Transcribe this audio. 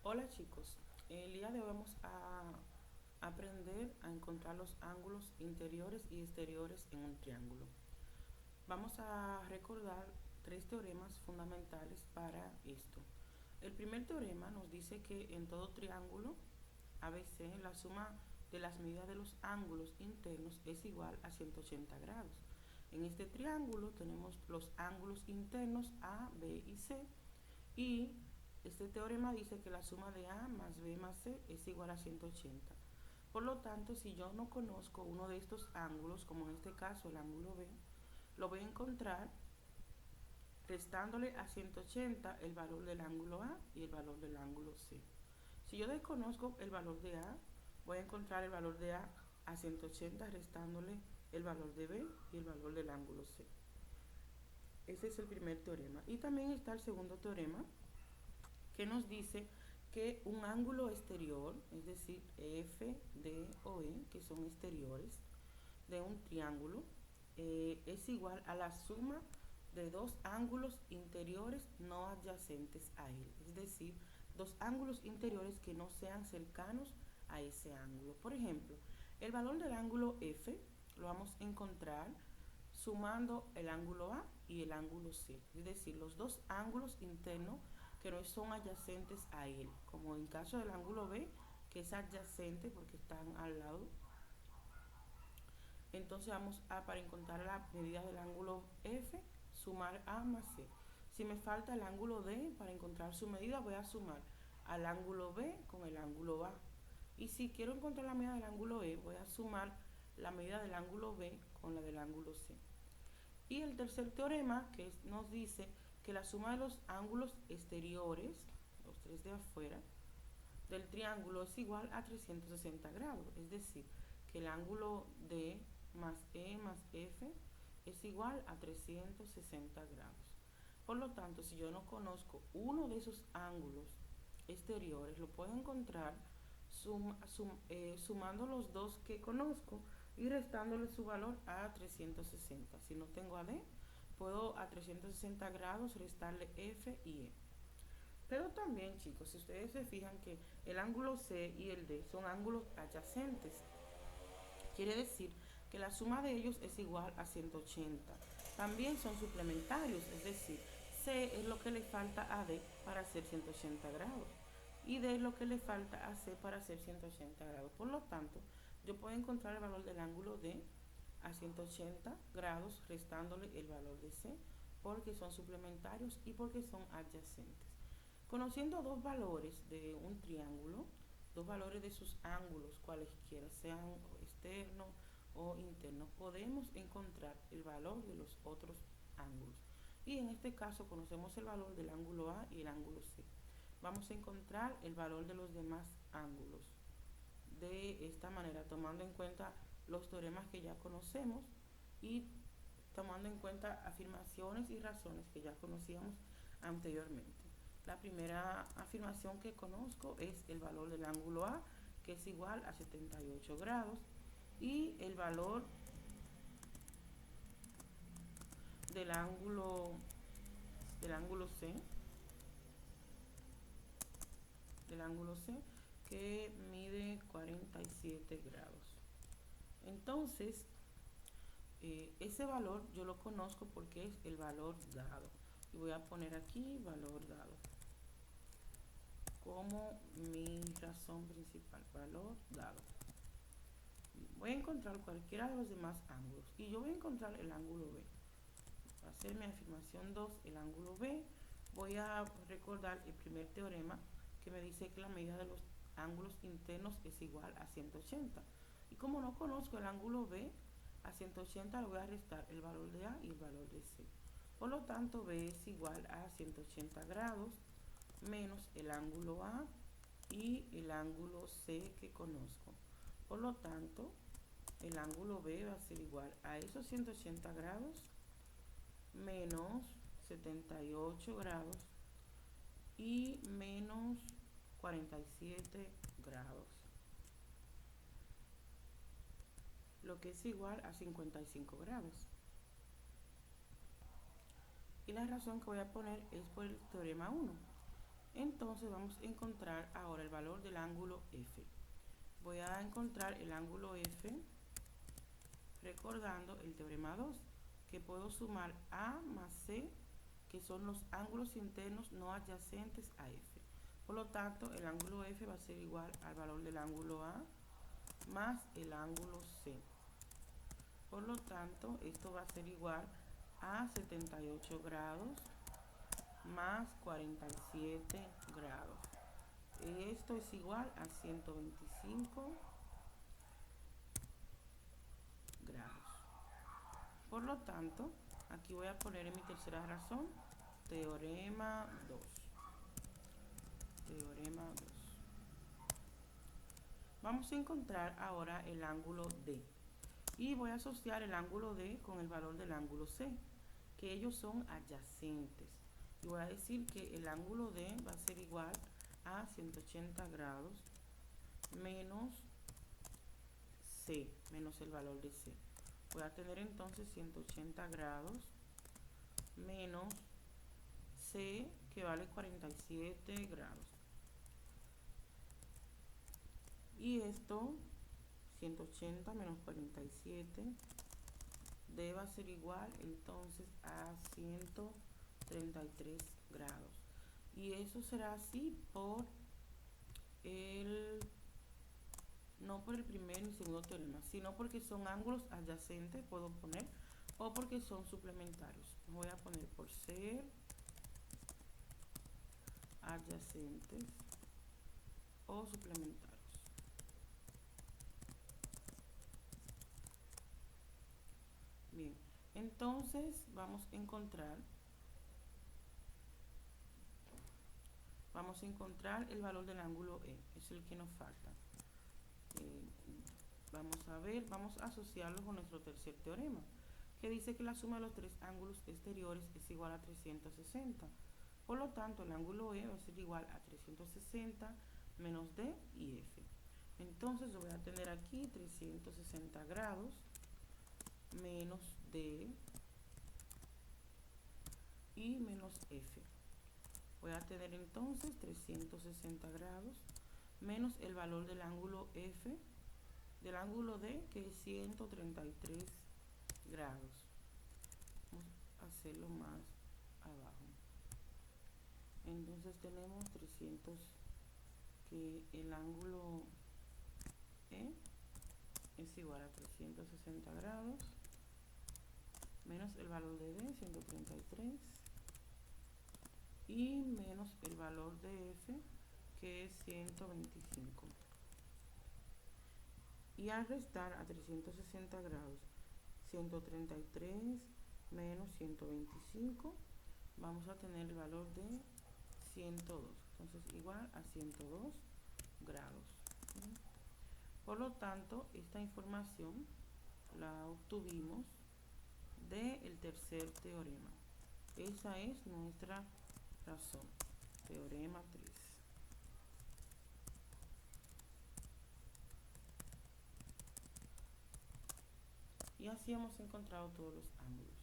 Hola chicos, el día de hoy vamos a aprender a encontrar los ángulos interiores y exteriores en un triángulo. Vamos a recordar tres teoremas fundamentales para esto. El primer teorema nos dice que en todo triángulo ABC la suma de las medidas de los ángulos internos es igual a 180 grados. En este triángulo tenemos los ángulos internos A, B y C y este teorema dice que la suma de A más B más C es igual a 180. Por lo tanto, si yo no conozco uno de estos ángulos, como en este caso el ángulo B, lo voy a encontrar restándole a 180 el valor del ángulo A y el valor del ángulo C. Si yo desconozco el valor de A, voy a encontrar el valor de A 180 restándole el valor de B y el valor del ángulo C. Ese es el primer teorema. Y también está el segundo teorema, que nos dice que un ángulo exterior, es decir, F, D o E, que son exteriores de un triángulo, es igual a la suma de dos ángulos interiores no adyacentes a él, es decir, dos ángulos interiores que no sean cercanos a ese ángulo. Por ejemplo, el valor del ángulo F lo vamos a encontrar sumando el ángulo A y el ángulo C, es decir, los dos ángulos internos que no son adyacentes a él, como en caso del ángulo B, que es adyacente porque están al lado. Entonces vamos a, para encontrar la medida del ángulo F, sumar A más C. Si me falta el ángulo D, para encontrar su medida voy a sumar al ángulo B con el ángulo A. Y si quiero encontrar la medida del ángulo E, voy a sumar la medida del ángulo B con la del ángulo C. Y el tercer teorema, que nos dice que la suma de los ángulos exteriores, los tres de afuera, del triángulo es igual a 360 grados. Es decir, que el ángulo D más E más F es igual a 360 grados. Por lo tanto, si yo no conozco uno de esos ángulos exteriores, lo puedo encontrar sumando los dos que conozco y restándole su valor a 360. Si no tengo a D, puedo a 360 grados restarle F y E. Pero también, chicos, si ustedes se fijan que el ángulo C y el D son ángulos adyacentes, quiere decir que la suma de ellos es igual a 180. También son suplementarios, es decir, C es lo que le falta a D para hacer 180 grados y D es lo que le falta a C para hacer 180 grados. Por lo tanto, yo puedo encontrar el valor del ángulo D a 180 grados restándole el valor de C porque son suplementarios y porque son adyacentes. Conociendo dos valores de un triángulo, dos valores de sus ángulos, cualesquiera, sean externos o internos, podemos encontrar el valor de los otros ángulos. Y en este caso conocemos el valor del ángulo A y el ángulo C. Vamos a encontrar el valor de los demás ángulos de esta manera, tomando en cuenta los teoremas que ya conocemos y tomando en cuenta afirmaciones y razones que ya conocíamos anteriormente. La primera afirmación que conozco es el valor del ángulo A, que es igual a 78 grados, y el valor del ángulo C, que mide 47 grados. Entonces, ese valor yo lo conozco porque es el valor dado. Y voy a poner aquí valor dado como mi razón principal, valor dado. Voy a encontrar cualquiera de los demás ángulos y yo voy a encontrar el ángulo B. Para hacer mi afirmación 2, el ángulo B, voy a recordar el primer teorema que me dice que la medida de los ángulos internos es igual a 180. Y como no conozco el ángulo B, a 180 le voy a restar el valor de A y el valor de C. Por lo tanto, B es igual a 180 grados menos el ángulo A y el ángulo C que conozco. Por lo tanto, el ángulo B va a ser igual a esos 180 grados menos 78 grados y menos 47 grados, lo que es igual a 55 grados. Y la razón que voy a poner es por el teorema 1. Entonces, entonces vamos a encontrar ahora el valor del ángulo F. Voy a encontrar el ángulo F recordando el teorema 2, que puedo sumar A más C, que son los ángulos internos no adyacentes a F. Por lo tanto, el ángulo F va a ser igual al valor del ángulo A más el ángulo C. Por lo tanto, esto va a ser igual a 78 grados más 47 grados. Esto es igual a 125 grados. Por lo tanto, aquí voy a poner en mi tercera razón, teorema 2. Teorema 2. Vamos a encontrar ahora el ángulo D. Y voy a asociar el ángulo D con el valor del ángulo C, que ellos son adyacentes. Y voy a decir que el ángulo D va a ser igual a 180 grados menos C, menos el valor de C. Voy a tener entonces 180 grados menos C, que vale 47 grados. Y esto, 180 menos 47, D va a ser igual entonces a 133 grados. Y eso será así no por el primer ni segundo teorema, sino porque son ángulos adyacentes, puedo poner, o porque son suplementarios. Voy a poner por ser adyacentes o suplementarios. Bien, entonces vamos a encontrar el valor del ángulo E, es el que nos falta. Vamos a asociarlo con nuestro tercer teorema, que dice que la suma de los tres ángulos exteriores es igual a 360. Por lo tanto, el ángulo E va a ser igual a 360 menos D y F. Entonces yo voy a tener aquí 360 grados menos D y menos F. Voy a tener entonces 360 grados menos el valor del ángulo F, del ángulo D, que es 133 grados. Vamos a hacerlo más abajo. Entonces tenemos 300, que el ángulo E es igual a 360 grados menos el valor de D, 133, y menos el valor de F, que es 125. Y al restar a 360 grados 133 menos 125, vamos a tener el valor de 102. Entonces igual a 102 grados. Por lo tanto, esta información la obtuvimos del tercer teorema. Esa es nuestra razón. Teorema 3. Y así hemos encontrado todos los ángulos.